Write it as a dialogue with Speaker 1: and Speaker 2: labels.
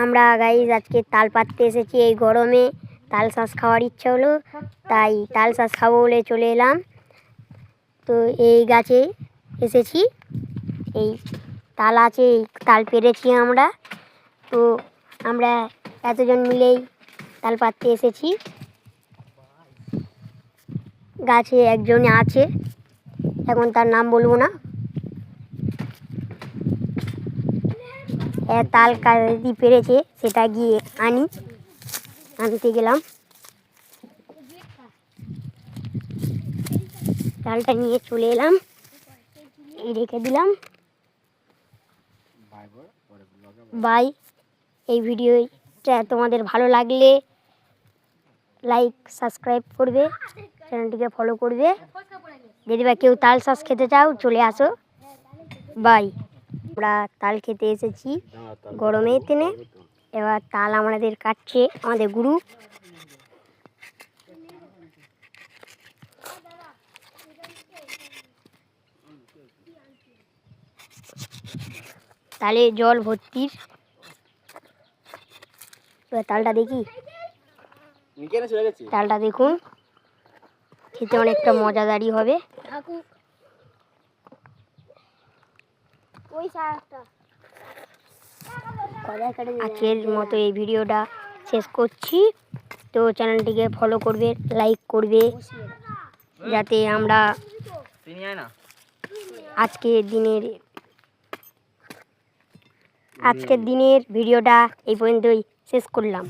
Speaker 1: আমরা গাইজ আজকে তাল পাড়তে এসেছি। এই গরমে তাল শাঁস খাওয়ার ইচ্ছা হলো, তাই তাল শাঁস খাবো বলে চলে এলাম। তো এই গাছে এসেছি, এই তাল আছে, এই তাল পেরেছি আমরা। তো আমরা এতজন মিলেই তাল পাড়তে এসেছি। গাছে একজন আছে, এখন তার নাম বলবো না। তাল কাটি পেরেছে, সেটা গিয়ে আনতে গেলাম। তালটা নিয়ে চলে এলাম, এই রেখে দিলাম। বাই। এই ভিডিওটা তোমাদের ভালো লাগলে লাইক সাবস্ক্রাইব করবে, চ্যানেলটিকে ফলো করবে। যদি বা কেউ তাল শাঁস খেতে চাও চলে আসো। বাই। আমরা তাল খেতে এসেছি গরমের দিনে। এবার তাল আমাদের কাটছে আমাদের গুরু। তালে জল ভর্তি। এবার তালটা দেখি, তালটা দেখুন, খেতে অনেকটা মজাদারই হবে। আজকের মতো এই ভিডিওটা শেষ করছি। তো চ্যানেলটিকে ফলো করবে, লাইক করবে, যাতে আমরা আজকের দিনের ভিডিওটা এই পর্যন্তই শেষ করলাম।